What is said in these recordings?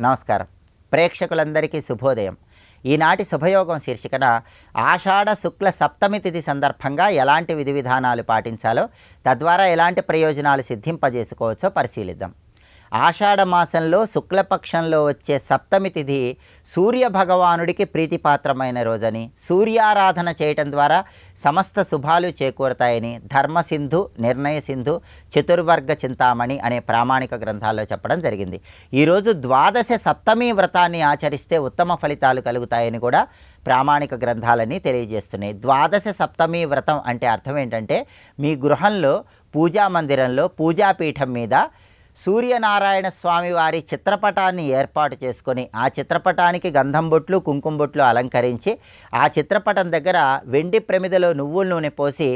నమస్కారం. ప్రేక్షకులందరికీ శుభోదయం. ఈనాటి శుభయోగం శీర్షికన ఆషాఢ శుక్ల సప్తమి తిథి సందర్భంగా ఎలాంటి విధి విధానాలు పాటించాలో, తద్వారా ఎలాంటి ప్రయోజనాలు సిద్ధింపజేసుకోవచ్చో పరిశీలిద్దాం. ఆషాఢ మాసంలో శుక్లపక్షంలో వచ్చే సప్తమి తిథి సూర్య భగవానుడికి ప్రీతిపాత్రమైన రోజని, సూర్యారాధన చేయటం ద్వారా సమస్త శుభాలు చేకూరతాయని ధర్మసింధు, నిర్ణయ సింధు, చతుర్వర్గ చింతామణి అనే ప్రామాణిక గ్రంథాల్లో చెప్పడం జరిగింది. ఈరోజు ద్వాదశ సప్తమి వ్రతాన్ని ఆచరిస్తే ఉత్తమ ఫలితాలు కలుగుతాయని కూడా ప్రామాణిక గ్రంథాలన్నీ తెలియజేస్తున్నాయి. ద్వాదశ సప్తమి వ్రతం అంటే అర్థం ఏంటంటే, మీ గృహంలో పూజా మందిరంలో పూజాపీఠం మీద సూర్యనారాయణ స్వామి వారి చిత్రపటాన్ని ఏర్పాటు చేసుకొని, ఆ చిత్రపటానికి గంధం బొట్లు, కుంకుమ బొట్లు అలంకరించి, ఆ చిత్రపటం దగ్గర వెండి ప్రమిదలో నువ్వుల నూనె పోసి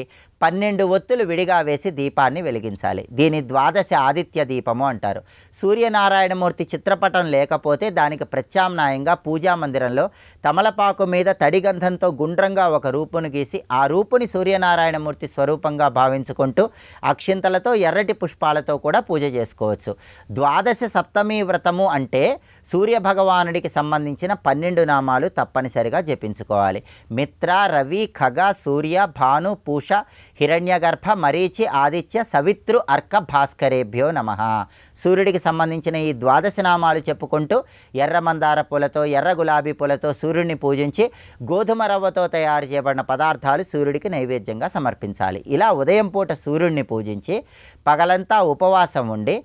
12 ఒత్తులు విడిగా వేసి దీపాన్ని వెలిగించాలి. దీని ద్వాదశ ఆదిత్య దీపము అంటారు. సూర్యనారాయణమూర్తి చిత్రపటం లేకపోతే దానికి ప్రత్యామ్నాయంగా పూజా మందిరంలో తమలపాకు మీద తడిగంధంతో గుండ్రంగా ఒక రూపును గీసి, ఆ రూపుని సూర్యనారాయణమూర్తి స్వరూపంగా భావించుకుంటూ అక్షింతలతో, ఎర్రటి పుష్పాలతో కూడా పూజ చేసుకోవచ్చు. ద్వాదశ సప్తమి వ్రతము అంటే సూర్యభగవానుడికి సంబంధించిన 12 నామాలు తప్పనిసరిగా జపించుకోవాలి. మిత్ర, రవి, ఖగ, సూర్య, భాను, పూష, హిరణ్యగర్భ, మరీచి, ఆదిత్య, సవిత్రు, అర్క, భాస్కరేభ్యో నమః. సూర్యుడికి సంబంధించిన ఈ ద్వాదశ నామాలు చెప్పుకుంటూ ఎర్ర మందార పూలతో, ఎర్ర గులాబీ పూలతో సూర్యుడిని పూజించి, గోధుమ రవ్వతో తయారు చేయబడిన పదార్థాలు సూర్యుడికి నైవేద్యంగా సమర్పించాలి. ఇలా ఉదయం పూట సూర్యుడిని పూజించి పగలంతా ఉపవాసం ఉండి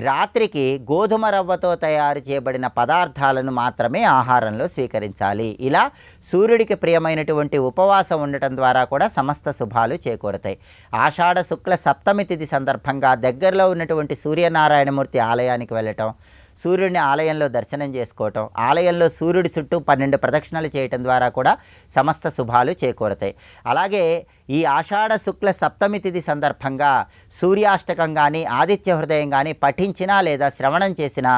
రాత్రికి గోధుమ రవ్వతో తయారు చేయబడిన పదార్థాలను మాత్రమే ఆహారంలో స్వీకరించాలి. ఇలా సూర్యుడికి ప్రియమైనటువంటి ఉపవాసం ఉండటం ద్వారా కూడా సమస్త శుభాలు చేకూరతాయి. ఆషాఢ శుక్ల సప్తమి తిథి సందర్భంగా దగ్గరలో ఉన్నటువంటి సూర్యనారాయణమూర్తి ఆలయానికి వెళ్ళటం, సూర్యుడిని ఆలయంలో దర్శనం చేసుకోవటం, ఆలయంలో సూర్యుడి చుట్టూ 12 ప్రదక్షిణలు చేయటం ద్వారా కూడా సమస్త శుభాలు చేకూరతాయి. అలాగే ఈ ఆషాఢ శుక్ల సప్తమి తిథి సందర్భంగా సూర్యాష్టకం కానీ, ఆదిత్య హృదయం కానీ పఠించినా లేదా శ్రవణం చేసినా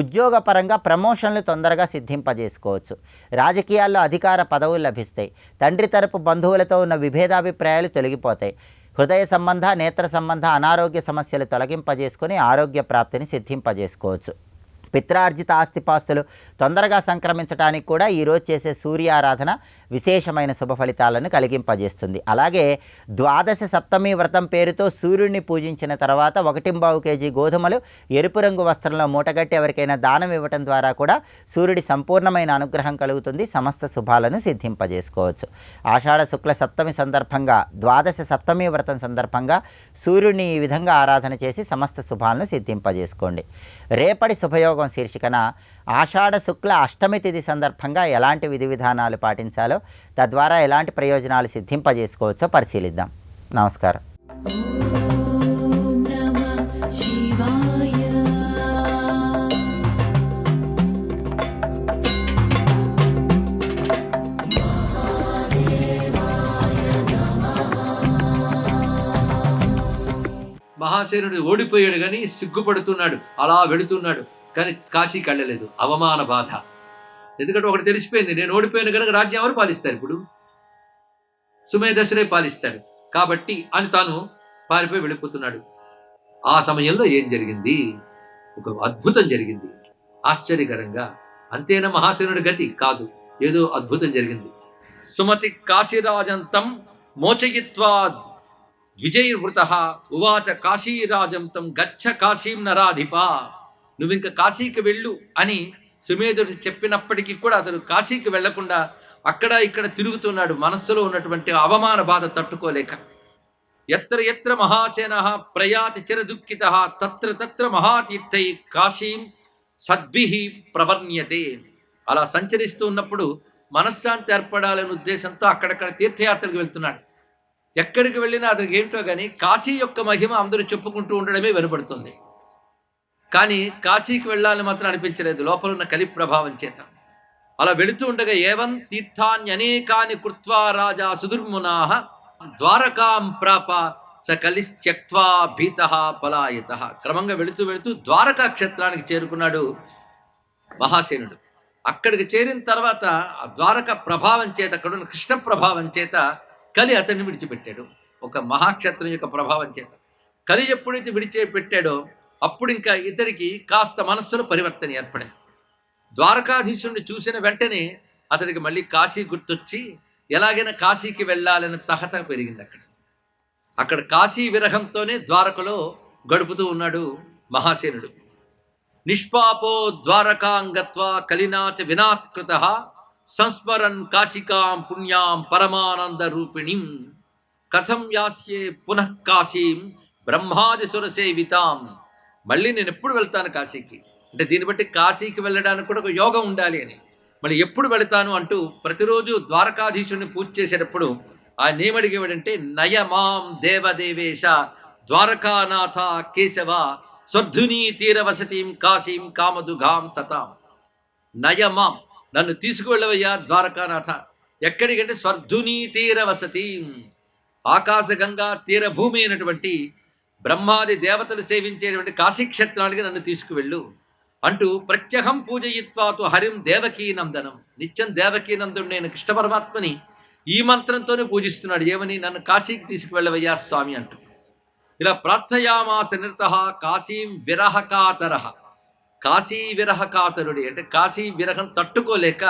ఉద్యోగపరంగా ప్రమోషన్లు తొందరగా సిద్ధింపజేసుకోవచ్చు. రాజకీయాల్లో అధికార పదవులు లభిస్తాయి. తండ్రి తరపు బంధువులతో ఉన్న విభేదాభిప్రాయాలు తొలగిపోతాయి. హృదయ సంబంధ, నేత్ర సంబంధ అనారోగ్య సమస్యలు తొలగింపజేసుకొని ఆరోగ్య ప్రాప్తిని సిద్ధింపజేసుకోవచ్చు. పిత్రార్జిత ఆస్తిపాస్తులు తొందరగా సంక్రమించడానికి కూడా ఈరోజు చేసే సూర్యారాధన విశేషమైన శుభ ఫలితాలను కలిగింపజేస్తుంది. అలాగే ద్వాదశ సప్తమి వ్రతం పేరుతో సూర్యుడిని పూజించిన తర్వాత 1.25 కేజీ గోధుమలు ఎరుపు రంగు వస్త్రంలో మూటగట్టి ఎవరికైనా దానం ఇవ్వటం ద్వారా కూడా సూర్యుడి సంపూర్ణమైన అనుగ్రహం కలుగుతుంది. సమస్త శుభాలను సిద్ధింపజేసుకోవచ్చు. ఆషాఢ శుక్ల సప్తమి సందర్భంగా, ద్వాదశ సప్తమి వ్రతం సందర్భంగా సూర్యుడిని ఈ విధంగా ఆరాధన చేసి సమస్త శుభాలను సిద్ధింపజేసుకోండి. రేపటి శుభయోగం శీర్షికన ఆషాఢ శుక్ల అష్టమి తిథి సందర్భంగా ఎలాంటి విధి విధానాలు పాటించాలో, తద్వారా ఎలాంటి ప్రయోజనాలు సిద్ధింపజేసుకోవచ్చో పరిశీలిద్దాం. నమస్కారం. మహాసేనుడు ఓడిపోయాడు కానీ సిగ్గుపడుతున్నాడు, అలా వెళుతున్నాడు. కానీ కాశీకి వెళ్ళలేదు. అవమాన బాధ. ఎందుకంటే ఒకటి తెలిసిపోయింది, నేను ఓడిపోయాను కనుక రాజ్యం ఎవరు పాలిస్తారు? ఇప్పుడు సుమేధస్సుడే పాలిస్తాడు కాబట్టి అని తాను పారిపోయి వెళ్ళిపోతున్నాడు. ఆ సమయంలో ఏం జరిగింది? ఒక అద్భుతం జరిగింది ఆశ్చర్యకరంగా. అంతేనా మహాసేనుడి గతి? కాదు, ఏదో అద్భుతం జరిగింది. సుమతి కాశీరాజంతం మోచయిత్వా విజయవృత ఉవాచ కాశీరాజం తం గచ్చ కాశీం నరాధిప. నువ్వింక కాశీకి వెళ్ళు అని సుమేధుడు చెప్పినప్పటికీ కూడా అతను కాశీకి వెళ్లకుండా అక్కడ ఇక్కడ తిరుగుతున్నాడు, మనస్సులో ఉన్నటువంటి అవమాన బాధ తట్టుకోలేక. ఎత్ర ఎత్ర మహాసేన ప్రయాతి చిరదుఃఖిత తత్ర తత్ర మహాతీర్థై కాశీం సద్భిః ప్రవర్ణ్యతే. అలా సంచరిస్తూ ఉన్నప్పుడు మనశ్శాంతి ఏర్పడాలనే ఉద్దేశంతో అక్కడక్కడ తీర్థయాత్రకు వెళ్తున్నాడు. ఎక్కడికి వెళ్ళినా అతనికి ఏంటో కానీ కాశీ యొక్క మహిమ అందరూ చెప్పుకుంటూ ఉండడమే వినబడుతుంది. కానీ కాశీకి వెళ్ళాలని మాత్రం అనిపించలేదు, లోపల ఉన్న కలి ప్రభావం చేత. అలా వెళుతూ ఉండగా ఏవం తీర్థాన్యనేకాని కృత్వా రాజా సుదుర్మునాః ద్వారకాం ప్రాప సకలిస్త్యక్త్వా భీతః పలాయతః. క్రమంగా వెళుతూ వెళుతూ ద్వారకా క్షేత్రానికి చేరుకున్నాడు మహాసేనుడు. అక్కడికి చేరిన తర్వాత ఆ ద్వారక ప్రభావం చేత, అక్కడున్న కృష్ణ ప్రభావం చేత కలి అతన్ని విడిచిపెట్టాడు. ఒక మహాక్షత్రం యొక్క ప్రభావం చేత కలి ఎప్పుడైతే విడిచిపెట్టాడో అప్పుడు ఇంకా ఇతడికి కాస్త మనస్సులో పరివర్తన ఏర్పడింది. ద్వారకాధీశుడిని చూసిన వెంటనే అతడికి మళ్ళీ కాశీ గుర్తొచ్చి ఎలాగైనా కాశీకి వెళ్ళాలని తహత పెరిగింది. అక్కడ కాశీ విరహంతోనే ద్వారకలో గడుపుతూ ఉన్నాడు మహాసేనుడు. నిష్పాపో ద్వారకాంగత్వా కలినాచ వినాకృత సంస్మరన్ కాశికాం పుణ్యాం పరమానంద రూపిణిం కథం యాస్యే పునః కాశీం బ్రహ్మాదిసుర సేవితాం. మళ్ళీ నేను ఎప్పుడు వెళ్తాను కాశీకి అంటే దీన్ని బట్టి కాశీకి వెళ్ళడానికి కూడా ఒక యోగం ఉండాలి అని. మళ్ళీ ఎప్పుడు వెళతాను అంటూ ప్రతిరోజు ద్వారకాధీశుడిని పూజ చేసేటప్పుడు ఆయన ఏమడిగేవాడంటే నయమాం దేవదేవేశ ద్వారకానాథ కేశవ స్వర్ధుని తీరవసతిం కాశీం కామదుఘాం సతాం. నయమాం నన్ను తీసుకువెళ్ళవయ్యా ద్వారకానాథ. ఎక్కడికంటే స్వర్ధుని తీరవసతి ఆకాశగంగా తీరభూమి అయినటువంటి బ్రహ్మాది దేవతలు సేవించేటువంటి కాశీక్షేత్రానికి నన్ను తీసుకువెళ్ళు అంటూ ప్రత్యహం పూజయిత్వాతు హరిం దేవకీనందనం. నిత్యం దేవకీనందుడు నేను కృష్ణ పరమాత్మని ఈ మంత్రంతోనే పూజిస్తున్నాడు. ఏమని? నన్ను కాశీకి తీసుకువెళ్ళవయ్యా స్వామి అంటూ. ఇలా ప్రార్థయామాస నిరతః కాశీం విరహకాతర. కాశీ విరహకాతరుడి అంటే కాశీ విరహం తట్టుకోలేక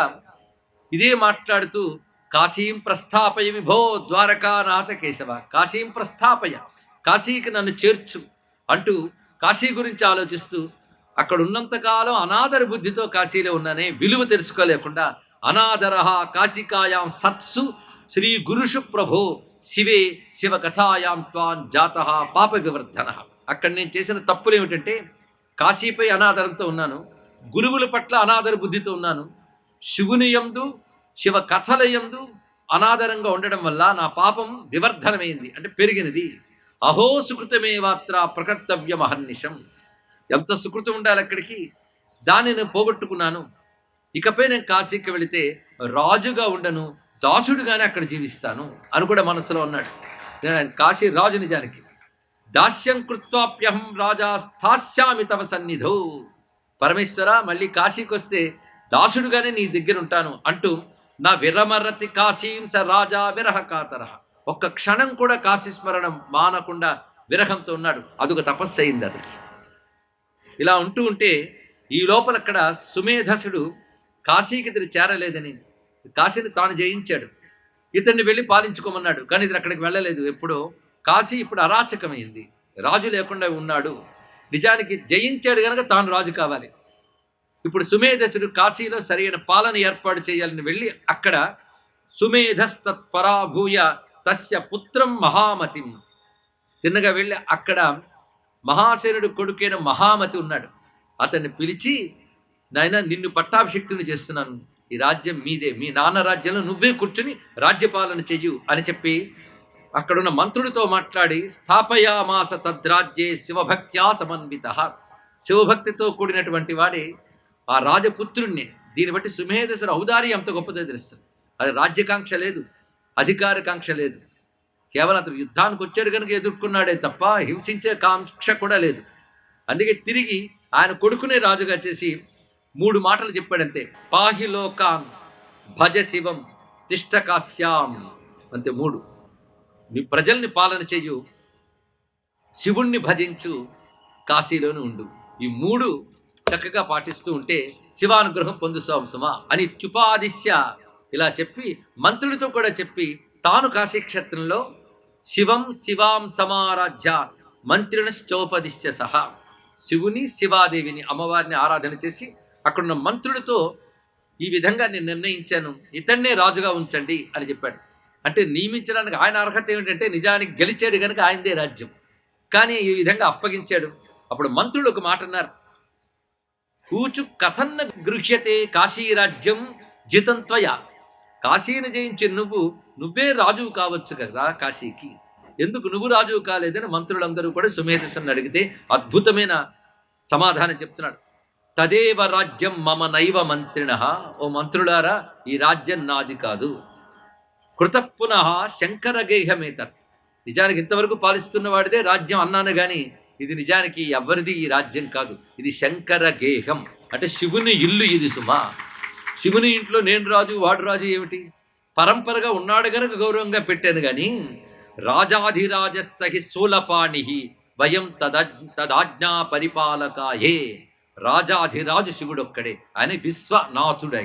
ఇదే మాట్లాడుతూ కాశీం ప్రస్థాపయ విభో ద్వారకానాథ కేశవ. కాశీం ప్రస్థాపయ, కాశీకి నన్ను చేర్చు అంటూ కాశీ గురించి ఆలోచిస్తూ అక్కడ ఉన్నంతకాలం అనాదర బుద్ధితో కాశీలో ఉన్నానే, విలువ తెలుసుకోలేకుండా అనాదర కాశికాయాం సత్సు శ్రీ గురుషు ప్రభో శివే శివ కథాయాం త్వాన్ జాత పాప వివర్ధన. అక్కడ నేను చేసిన తప్పులు ఏమిటంటే కాశీపై అనాదరంతో ఉన్నాను, గురువుల పట్ల అనాదర బుద్ధితో ఉన్నాను, శివుని యందు శివ కథల యందు అనాదరంగా ఉండడం వల్ల నా పాపం వివర్ధనమైంది అంటే పెరిగినది. అహో సుకృతమేవాత్ర ప్రకర్తవ్యమహర్నిశం. ఎంత సుకృతం ఉండాలి అక్కడికి, దాన్ని నేను పోగొట్టుకున్నాను. ఇకపై నేను కాశీకి వెళితే రాజుగా ఉండను, దాసుడుగానే అక్కడ జీవిస్తాను అని కూడా మనసులో ఉన్నాడు. నేను ఆయన కాశీ రాజు నిజానికి. దాస్యం కృత్వాప్యహం రాజా స్థాస్యామి తవ సన్నిధో. పరమేశ్వర మళ్ళీ కాశీకి వస్తే దాసుడుగానే నీ దగ్గర ఉంటాను అంటూ నా విరమరతి కాశీం స రాజా విరహకాతర. ఒక్క క్షణం కూడా కాశీ స్మరణం మానకుండా విరహంతో ఉన్నాడు. అదొక తపస్సు అయింది అతనికి. ఇలా ఉంటూ ఉంటే ఈ లోపల అక్కడ సుమేధసుడు కాశీకి ఇతడు చేరలేదని కాశీని తాను జయించాడు. ఇతన్ని వెళ్ళి పాలించుకోమన్నాడు, కానీ ఇతను అక్కడికి వెళ్ళలేదు. ఎప్పుడో కాశీ ఇప్పుడు అరాచకమైంది, రాజు లేకుండా ఉన్నాడు. నిజానికి జయించాడు కనుక తాను రాజు కావాలి. ఇప్పుడు సుమేధసుడు కాశీలో సరైన పాలన ఏర్పాటు చేయాలని వెళ్ళి అక్కడ సుమేధస్తత్పరాభూయ తస్య పుత్రం మహామతిం. తిన్నగా వెళ్ళి అక్కడ మహాసేనుడు కొడుకైన మహామతి ఉన్నాడు. అతన్ని పిలిచి, నాయన నిన్ను పట్టాభిషిక్తుని చేస్తున్నాను, ఈ రాజ్యం మీదే, మీ నాన్న రాజ్యంలో నువ్వే కూర్చుని రాజ్యపాలన చెయ్యు అని చెప్పి అక్కడున్న మంత్రుడితో మాట్లాడి స్థాపయామాస తద్రాజ్యే శివభక్త్యా సమన్విత. శివభక్తితో కూడినటువంటి వాడే ఆ రాజపుత్రుణ్ణి. దీన్ని బట్టి సుమేధసుడు ఔదార్యం అంత గొప్పదో తెలుస్తుంది. అది రాజ్యకాంక్ష లేదు, అధికారకాంక్ష లేదు, కేవలం అతను యుద్ధానికి వచ్చాడు కనుక ఎదుర్కొన్నాడే తప్ప హింసించే కాంక్ష కూడా లేదు. అందుకే తిరిగి ఆయన కొడుకునే రాజుగా చేసి 3 మాటలు చెప్పాడంతే. పాహి లోకాన్ భజ శివం తిష్ట కాశ్యాం. అంతే 3. నీ ప్రజల్ని పాలన చెయ్యు, శివుణ్ణి భజించు, కాశీలోనే ఉండు. ఈ 3 చక్కగా పాటిస్తూ ఉంటే శివానుగ్రహం పొందుతాం సుమా అని చుపాదిశ్య ఇలా చెప్పి మంత్రులతో కూడా చెప్పి తాను కాశీక్షేత్రంలో శివం శివాం సమారాధ్య మంత్రినశ్చోపదిశ్య సహా శివుని శివాదేవిని అమ్మవారిని ఆరాధన చేసి అక్కడున్న మంత్రులతో ఈ విధంగా నేను నిర్ణయించాను, ఇతన్నే రాజుగా ఉంచండి అని చెప్పాడు. అంటే నియమించడానికి ఆయన అర్హత ఏమిటంటే నిజానికి గెలిచాడు కనుక ఆయనదే రాజ్యం, కానీ ఈ విధంగా అప్పగించాడు. అప్పుడు మంత్రులు ఒక మాట అన్నారు, కూచు కథన్న గృహ్యతే కాశీరాజ్యం జితంత్వయ. కాశీని జయించి నువ్వే రాజువు కావచ్చు కదా కాశీకి, ఎందుకు నువ్వు రాజువు కాలేదని మంత్రులందరూ కూడా సుమేధసుని అడిగితే అద్భుతమైన సమాధానం చెప్తున్నాడు. తదేవ రాజ్యం మమ నైవ మంత్రిణః. ఓ మంత్రులారా, ఈ రాజ్యం నాది కాదు. కృత పునః శంకర గేహమేతత్. నిజానికి ఇంతవరకు పాలిస్తున్న వాడిదే రాజ్యం అన్నాను కానీ ఇది నిజానికి ఎవరిది ఈ రాజ్యం కాదు, ఇది శంకర గేహం అంటే శివుని ఇల్లు ఇది సుమా. శివుని ఇంట్లో నేను రాజు వాడు రాజు ఏమిటి? పరంపరగా ఉన్నాడు గనక గౌరవంగా పెట్టాను కానీ రాజాధిరాజ సహి శూలపాణి వయం తదాజ్ఞా పరిపాలకాయే. రాజాధిరాజు శివుడు ఒక్కడే. ఆయన విశ్వనాథుడు.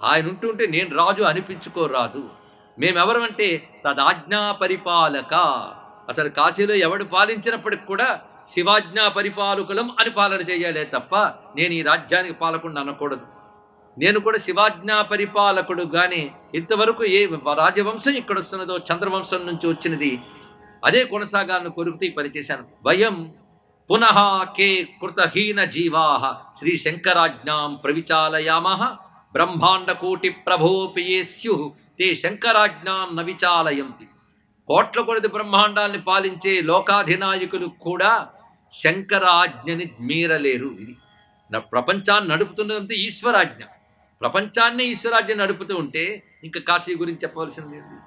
ఆయన ఉంటుంటే నేను రాజు అనిపించుకోరాదు. మేమెవరమంటే తదాజ్ఞా పరిపాలక. అసలు కాశీలో ఎవడు పాలించినప్పటికి కూడా శివాజ్ఞా పరిపాలకులం అని పాలన చేయాలే తప్ప నేను ఈ రాజ్యానికి పాలకుడిని అనకూడదు. నేను కూడా శివాజ్ఞా పరిపాలకుడు. కానీ ఇంతవరకు ఏ రాజవంశం ఇక్కడ వస్తున్నదో చంద్రవంశం నుంచి వచ్చినది అదే కొనసాగాలను కొరుకుతూ పనిచేశాను. వయం పునః కే కృతహీన జీవా శ్రీ శంకరాజ్ఞాం ప్రవిచాలయామః బ్రహ్మాండ కోటి ప్రభోపియే స్యు తే శంకరాజ్ఞాం న విచాలయంతి. కోట్ల కొలది బ్రహ్మాండాల్ని పాలించే లోకాధినాయకులు కూడా శంకరాజ్ఞని మీరలేరు. ఇది ప్రపంచాన్ని నడుపుతున్నదంతా ఈశ్వరాజ్ఞ. ప్రపంచాన్ని ఈశ్వరాజ్ఞ నడుపుతూ ఉంటే ఇంకా కాశీ గురించి చెప్పవలసింది ఏంటి?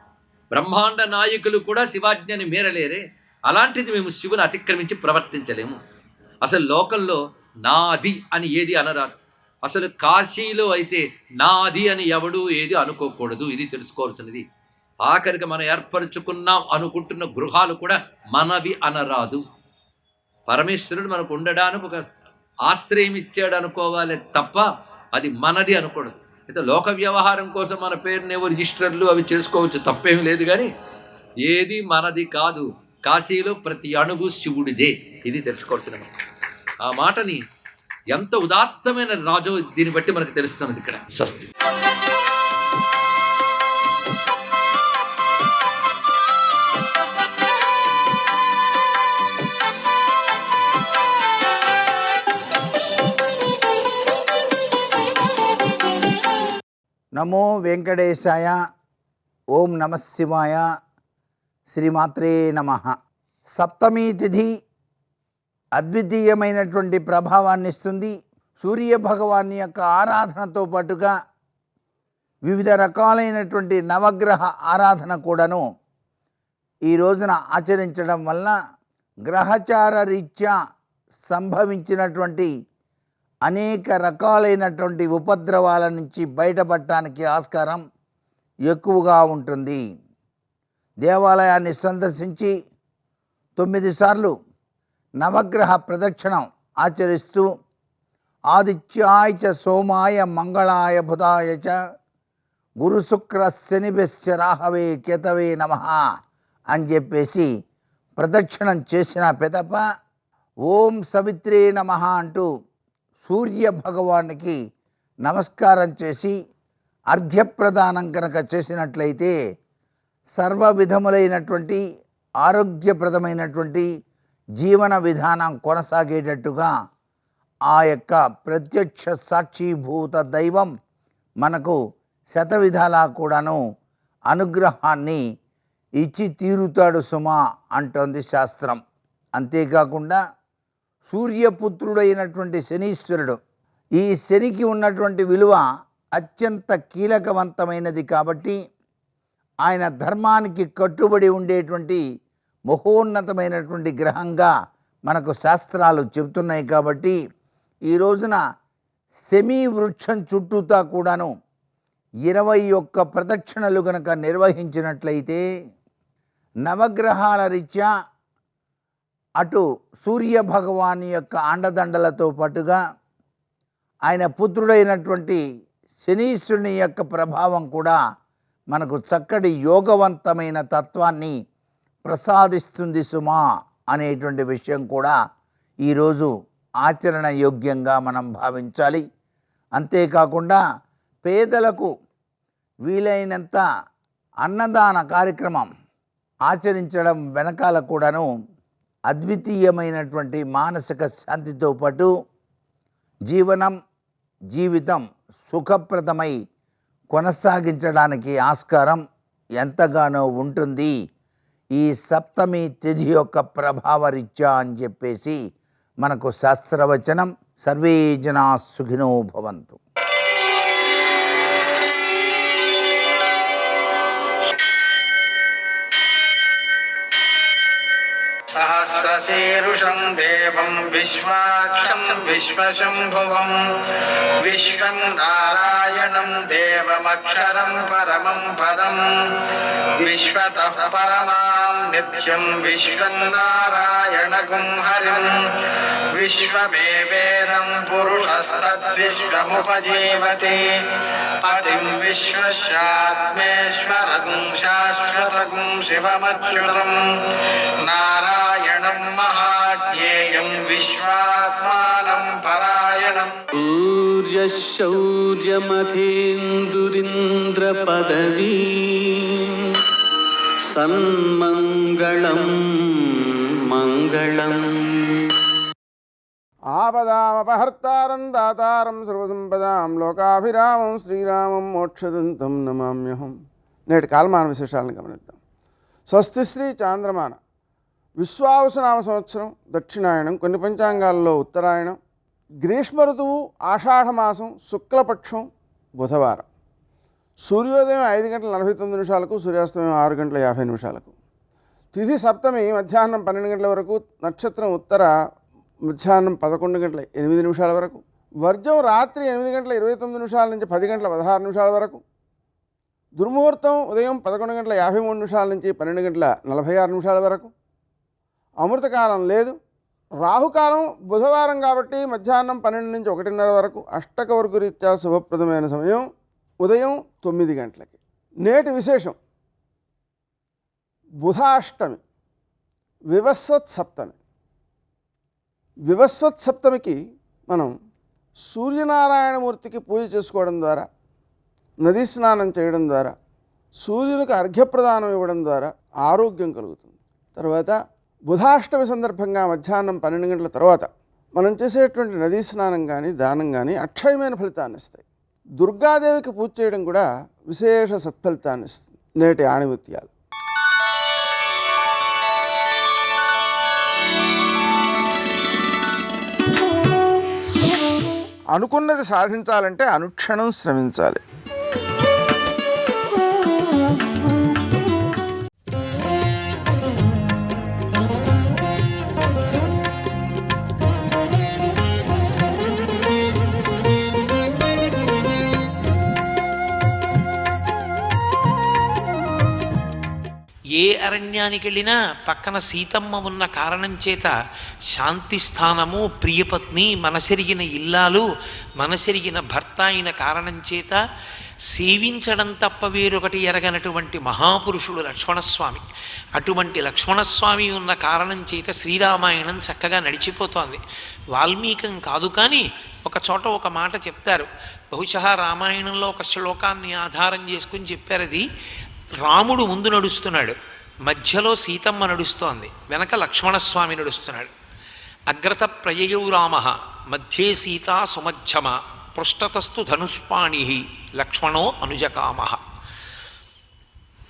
బ్రహ్మాండ నాయకులు కూడా శివాజ్ఞని మీరలేరే. అలాంటిది మేము శివుని అతిక్రమించి ప్రవర్తించలేము. అసలు లోకంలో నాది అని ఏది అనరాదు. అసలు కాశీలో అయితే నాది అని ఎవడు ఏది అనుకోకూడదు. ఇది తెలుసుకోవాల్సినది. ఆఖరికి మనం ఏర్పరచుకున్నాం అనుకుంటున్న గృహాలు కూడా మనవి అనరాదు. పరమేశ్వరుడు మనకు ఉండడానికి ఒక ఆశ్రయం ఇచ్చాడు అనుకోవాలి తప్ప అది మనది అనకూడదు. అయితే లోక వ్యవహారం కోసం మన పేరునేవో రిజిస్టర్లు అవి చేసుకోవచ్చు, తప్పేమీ లేదు. కానీ ఏది మనది కాదు. కాశీలో ప్రతి అణువు శివుడిదే. ఇది తెలుసుకోవాల్సిన ఆ మాటని ఎంత ఉదాత్తమైన రాజో దీన్ని బట్టి మనకు తెలుస్తున్నది ఇక్కడ. స్వస్తి. నమో వెంకటేశాయ. ఓం నమః శివాయ. శ్రీమాత్రే నమః. సప్తమి తిథి అద్వితీయమైనటువంటి ప్రభావాన్ని ఇస్తుంది. సూర్య భగవాన్ యొక్క ఆరాధనతో పాటుగా వివిధ రకాలైనటువంటి నవగ్రహ ఆరాధన కూడాను ఈ రోజున ఆచరించడం వలన గ్రహచార రీత్యా సంభవించినటువంటి అనేక రకాలైనటువంటి ఉపద్రవాల నుంచి బయటపడటానికి ఆస్కారం ఎక్కువగా ఉంటుంది. దేవాలయాన్ని సందర్శించి 9 సార్లు నవగ్రహ ప్రదక్షిణం ఆచరిస్తూ ఆదిత్యాయ చ సోమాయ మంగళాయ బుధాయ చ గురు శుక్ర శనిభ్యస్య రాహవే కేతవే నమః అని చెప్పేసి ప్రదక్షిణం చేసిన పిదప ఓం సవిత్రే నమః అంటూ సూర్య భగవానికి నమస్కారం చేసి అర్ఘ్యప్రదానం కనుక చేసినట్లయితే సర్వ విధములైనటువంటి ఆరోగ్యప్రదమైనటువంటి జీవన విధానం కొనసాగేటట్టుగా ఆ యొక్క ప్రత్యక్ష సాక్షిభూత దైవం మనకు శతవిధాలా కూడాను అనుగ్రహాన్ని ఇచ్చి తీరుతాడు సుమా అంటోంది శాస్త్రం. అంతేకాకుండా సూర్యపుత్రుడైనటువంటి శనీశ్వరుడు, ఈ శనికి ఉన్నటువంటి విలువ అత్యంత కీలకవంతమైనది కాబట్టి ఆయన ధర్మానికి కట్టుబడి ఉండేటువంటి మహోన్నతమైనటువంటి గ్రహంగా మనకు శాస్త్రాలు చెబుతున్నాయి. కాబట్టి ఈ రోజున శమీ వృక్షం చుట్టూతా కూడాను 21 ప్రదక్షిణలు కనుక నిర్వహించినట్లయితే నవగ్రహాల రీత్యా అటు సూర్య భగవాన్ యొక్క అండదండలతో పాటుగా ఆయన పుత్రుడైనటువంటి శనీశ్వరుని యొక్క ప్రభావం కూడా మనకు చక్కటి యోగవంతమైన తత్వాన్ని ప్రసాదిస్తుంది సుమా అనేటువంటి విషయం కూడా ఈరోజు ఆచరణ యోగ్యంగా మనం భావించాలి. అంతేకాకుండా పేదలకు వీలైనంత అన్నదాన కార్యక్రమం ఆచరించడం వెనకాల కూడాను అద్వితీయమైనటువంటి మానసిక శాంతితో పాటు జీవితం సుఖప్రదమై కొనసాగించడానికి ఆస్కారం ఎంతగానో ఉంటుంది ఈ సప్తమి తిథి యొక్క ప్రభావరీత్యా అని చెప్పేసి మనకు శాస్త్రవచనం. సర్వే జనా సుఖినో భవంతు. సహస్రశీరుషం దేవం విశ్వాక్షం విశ్వశంభువం విశ్వ విశ్వం నారాయణం దేవమక్షరం పరమం పదం విశ్వతః పరమాం నిత్యం విశ్వం నారాయణగుం హరిం విశ్వమేవేదం పురుషస్తద్విశ్వముపజీవతి పతిం విశ్వస్యాత్మేశ్వరగుం శాశ్వతగుం శివమచ్యుతం నారాయణం మహాజ్ఞేయం విశ్వాత్మానం పరాయణం శౌర్యమథేందురింద్రపదవీ సన్మంగళం మంగళం. ఆపదామపహర్తారం దాతారం సర్వసంపదాం లోకాభిరామం శ్రీరామం మోక్షదంతం నమామ్యహం. నేటి కాలమాన విశేషాలను గమనిద్దాం. స్వస్తి శ్రీ చాంద్రమాన విశ్వావసునామ సంవత్సరం దక్షిణాయనం, కొన్ని పంచాంగాల్లో ఉత్తరాయణం, గ్రీష్మ ఋతువు ఆషాఢమాసం శుక్లపక్షం బుధవారం. సూర్యోదయం 5:49 సూర్యాస్తమయం 6:50. తిథి సప్తమి మధ్యాహ్నం 12 గంటల వరకు, నక్షత్రం ఉత్తర మధ్యాహ్నం 11:08 వరకు, వర్జం రాత్రి 8:29 నుంచి 10:16 వరకు, దుర్ముహూర్తం ఉదయం 11:53 నుంచి 12:46 వరకు, అమృతకాలం లేదు. రాహుకాలం బుధవారం కాబట్టి మధ్యాహ్నం 12 నుంచి 1:30 వరకు, అష్టకవర్గ రీత్యా శుభప్రదమైన సమయం ఉదయం 9 గంటలకి. నేటి విశేషం బుధాష్టమి, వివస్వత్ సప్తమి. వివస్వత్ సప్తమికి మనం సూర్యనారాయణమూర్తికి పూజ చేసుకోవడం ద్వారా, నదీ స్నానం చేయడం ద్వారా, సూర్యునికి అర్ఘ్యప్రదానం ఇవ్వడం ద్వారా ఆరోగ్యం కలుగుతుంది. తర్వాత బుధాష్టమి సందర్భంగా మధ్యాహ్నం 12 గంటల తర్వాత మనం చేసేటువంటి నదీ స్నానం కానీ దానం కానీ అక్షయమైన ఫలితాన్ని ఇస్తాయి. దుర్గాదేవికి పూజ చేయడం కూడా విశేష సత్ఫలితాన్ని ఇస్తుంది. నేటి ఆణిముత్యాలు. అనుకున్నది సాధించాలంటే అనుక్షణం శ్రమించాలి. ఏ అరణ్యానికి వెళ్ళినా పక్కన సీతమ్మ ఉన్న కారణం చేత శాంతి స్థానము, ప్రియపత్ని, మనసెరిగిన ఇల్లాలు, మనసెరిగిన భర్త అయిన కారణం చేత సేవించడం తప్ప వేరొకటి ఎరగనటువంటి మహాపురుషుడు లక్ష్మణస్వామి. అటువంటి లక్ష్మణస్వామి ఉన్న కారణం చేత శ్రీరామాయణం చక్కగా నడిచిపోతోంది. వాల్మీకం కాదు కానీ ఒక చోట ఒక మాట చెప్తారు. బహుశా రామాయణంలో ఒక శ్లోకాన్ని ఆధారం చేసుకుని చెప్పారు. అది రాముడు ముందు నడుస్తున్నాడు, మధ్యలో సీతమ్మ నడుస్తోంది, వెనక లక్ష్మణస్వామి నడుస్తున్నాడు. అగ్రత ప్రయయౌ రామ మధ్యే సీతా సుమధ్యమ పృష్ఠతస్తు ధనుష్పాణి లక్ష్మణో అనుజకామ.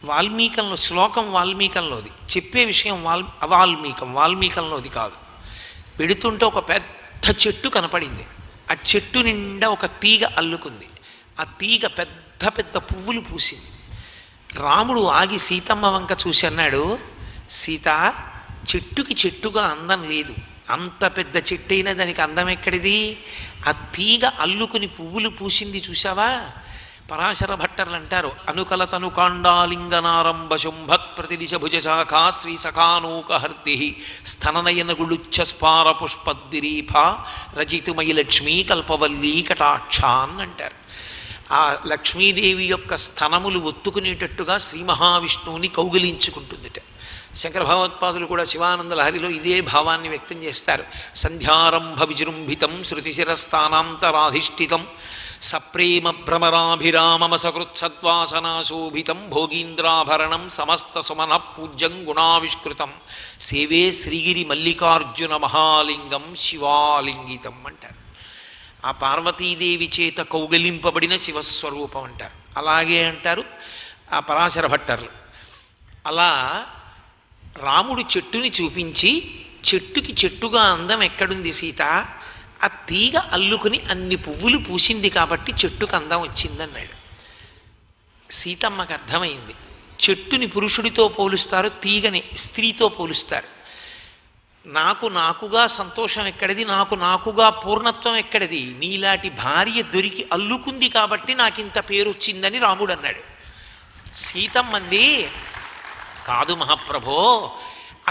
వాల్మీకంలో శ్లోకం వాల్మీకంలోది, చెప్పే విషయం వాల్మీకంలోది కాదు. పెడుతుంటే ఒక పెద్ద చెట్టు కనపడింది. ఆ చెట్టు నిండా ఒక తీగ అల్లుకుంది. ఆ తీగ పెద్ద పెద్ద పువ్వులు పూసింది. రాముడు ఆగి సీతమ్మ వంక చూసి అన్నాడు, సీత, చెట్టుకి చెట్టుగా అందం లేదు. అంత పెద్ద చెట్టు అయినా దానికి అందం ఎక్కడిది? ఆ తీగ అల్లుకుని పువ్వులు పూసింది చూసావా? పరాశర భట్టర్లు అంటారు, అనుకలతను కాండాలింగనారంభ శుంభత్ ప్రతిదిశ భుజశాఖా శ్రీ సఖానూకహర్తి స్థననయన గుళుచ్చ స్పార పుష్పద్దిరీఫ రజితుమయి లక్ష్మీ కల్పవల్లీ కటాక్షాన్ అంటారు. ఆ లక్ష్మీదేవి యొక్క స్థనములు ఒత్తుకునేటట్టుగా శ్రీ మహావిష్ణువుని కౌగిలించుకుంటుందిట. శంకర భగవత్పాదులు కూడా శివానంద లహరిలో ఇదే భావాన్ని వ్యక్తం చేస్తారు. సంధ్యారంభ విజృంభితం శృతిశిరస్థానాంతరాధిష్ఠితం సప్రేమ భ్రమరాభిరామమసకృత్సద్వాసనాశోభితం భోగీంద్రాభరణం సమస్త సుమన పూజ్యం గుణావిష్కృతం సేవే శ్రీగిరి మల్లికార్జున మహాలింగం శివాలింగితం అంటారు. ఆ పార్వతీదేవి చేత కౌగలింపబడిన శివస్వరూపం అంటారు. అలాగే అంటారు ఆ పరాశర భట్టర్లు. అలా రాముడు చెట్టుని చూపించి, చెట్టుకి చెట్టుగా అందం ఎక్కడుంది సీత? ఆ తీగ అల్లుకుని అన్ని పువ్వులు పూసింది కాబట్టి చెట్టుకు అందం వచ్చిందన్నాడు. సీతమ్మకు అర్థమైంది. చెట్టుని పురుషుడితో పోలుస్తారు, తీగని స్త్రీతో పోలుస్తారు. నాకుగా సంతోషం ఎక్కడిది, నాకుగా పూర్ణత్వం ఎక్కడిది, నీలాంటి భార్య దొరికి అల్లుకుంది కాబట్టి నాకు ఇంత పేరు వచ్చిందని రాముడు అన్నాడు. సీతమ్మంది, కాదు మహాప్రభో,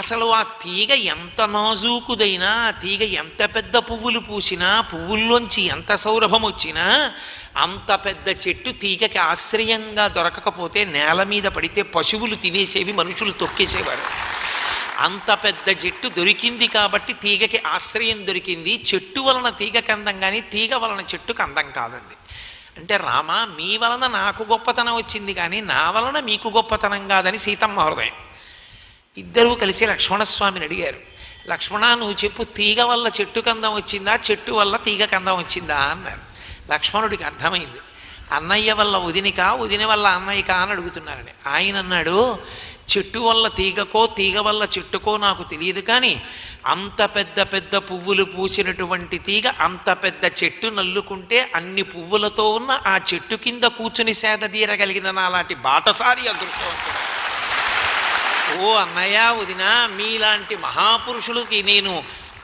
అసలు ఆ తీగ ఎంత నాజూకుదైనా, ఆ తీగ ఎంత పెద్ద పువ్వులు పూసినా, పువ్వుల్లోంచి ఎంత సౌరభం వచ్చినా, అంత పెద్ద చెట్టు తీగకి ఆశ్రయంగా దొరకకపోతే నేల మీద పడితే పశువులు తినేసేవి, మనుషులు తొక్కేసేవారు. అంత పెద్ద చెట్టు దొరికింది కాబట్టి తీగకి ఆశ్రయం దొరికింది. చెట్టు వలన తీగకి అందం కానీ తీగ వలన చెట్టుకు అందం కాదండి. అంటే రామ, మీ వలన నాకు గొప్పతనం వచ్చింది కానీ నా వలన మీకు గొప్పతనం కాదని సీతమ్మ హృదయం. ఇద్దరూ కలిసి లక్ష్మణస్వామిని అడిగారు, లక్ష్మణ నువ్వు చెప్పు, తీగ వల్ల చెట్టుకు అందం వచ్చిందా, చెట్టు వల్ల తీగకు అందం వచ్చిందా అన్నారు. లక్ష్మణుడికి అర్థమైంది, అన్నయ్య వల్ల వదినిక, వదిన వల్ల అన్నయ్యక అని అడుగుతున్నారని. ఆయన అన్నాడు, చెట్టు వల్ల తీగకో తీగ వల్ల చెట్టుకో నాకు తెలియదు కానీ అంత పెద్ద పెద్ద పువ్వులు పూసినటువంటి తీగ అంత పెద్ద చెట్టు నల్లుకుంటే అన్ని పువ్వులతో ఉన్న ఆ చెట్టు కింద కూర్చుని సేద తీరగలిగిన నాలాంటి బాటసారి అదృష్టవంతుడు. ఓ అన్నయ్య వదిన, మీలాంటి మహాపురుషులకి నేను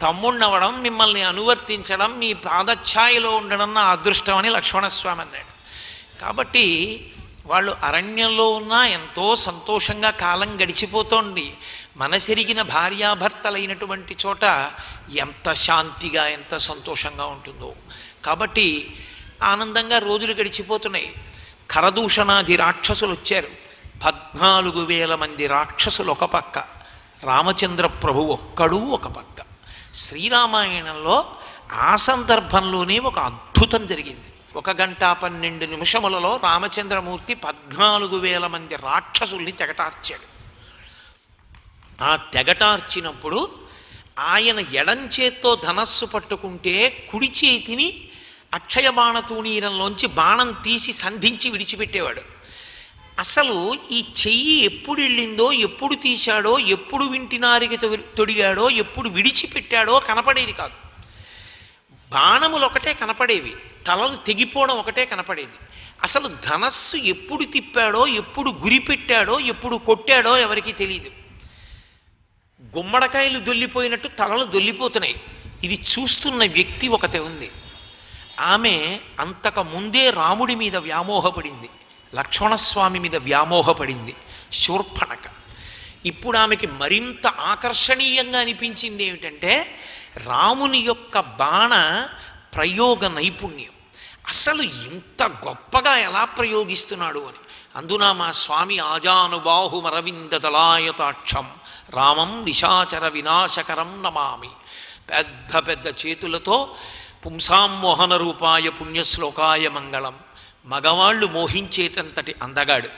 తమ్ముణ్ణవడం, మిమ్మల్ని అనువర్తించడం, మీ పాదఛాయలో ఉండడం నా అదృష్టం అని లక్ష్మణస్వామి అన్నాడు. కాబట్టి వాళ్ళు అరణ్యంలో ఉన్నా ఎంతో సంతోషంగా కాలం గడిచిపోతోంది. మనసెరిగిన భార్యాభర్తలైనటువంటి చోట ఎంత శాంతిగా ఎంత సంతోషంగా ఉంటుందో. కాబట్టి ఆనందంగా రోజులు గడిచిపోతున్నాయి. ఖరదూషణాది రాక్షసులు వచ్చారు. 14,000 మంది రాక్షసులు ఒక పక్క, రామచంద్ర ప్రభు ఒక్కడు ఒక పక్క. శ్రీరామాయణంలో ఆ సందర్భంలోనే ఒక అద్భుతం జరిగింది. 1 గంట 12 నిమిషములలో రామచంద్రమూర్తి 14,000 మంది రాక్షసుల్ని తెగటార్చాడు. ఆ తెగటార్చినప్పుడు ఆయన ఎడంచేత్తో ధనస్సు పట్టుకుంటే కుడి చేతిని అక్షయ బాణతూణీరంలోంచి బాణం తీసి సంధించి విడిచిపెట్టేవాడు. అసలు ఈ చెయ్యి ఎప్పుడు వెళ్ళిందో, ఎప్పుడు తీశాడో, ఎప్పుడు వింటినారికి తొడిగాడో, ఎప్పుడు విడిచిపెట్టాడో కనపడేది కాదు. బాణములు ఒకటే కనపడేవి, తలలు తెగిపోవడం ఒకటే కనపడేది. అసలు ధనస్సు ఎప్పుడు తిప్పాడో, ఎప్పుడు గురిపెట్టాడో, ఎప్పుడు కొట్టాడో ఎవరికీ తెలియదు. గుమ్మడికాయలు దొల్లిపోయినట్టు తలలు దొల్లిపోతున్నాయి. ఇది చూస్తున్న వ్యక్తి ఒకతే ఉంది. ఆమె అంతకు ముందే రాముడి మీద వ్యామోహపడింది, లక్ష్మణస్వామి మీద వ్యామోహపడింది, శూర్పణఖ. ఇప్పుడు ఆమెకి మరింత ఆకర్షణీయంగా అనిపించింది ఏమిటంటే రాముని యొక్క బాణ ప్రయోగ నైపుణ్యం. అసలు ఇంత గొప్పగా ఎలా ప్రయోగిస్తున్నాడు అని. అందున మా స్వామి ఆజానుబాహుమరవింద దళాయతాక్షం రామం నిశాచర వినాశకరం నమామి. పెద్ద పెద్ద చేతులతో పుంసామోహన రూపాయ పుణ్యశ్లోకాయ మంగళం. మగవాళ్ళు మోహించేటంతటి అందగాడు.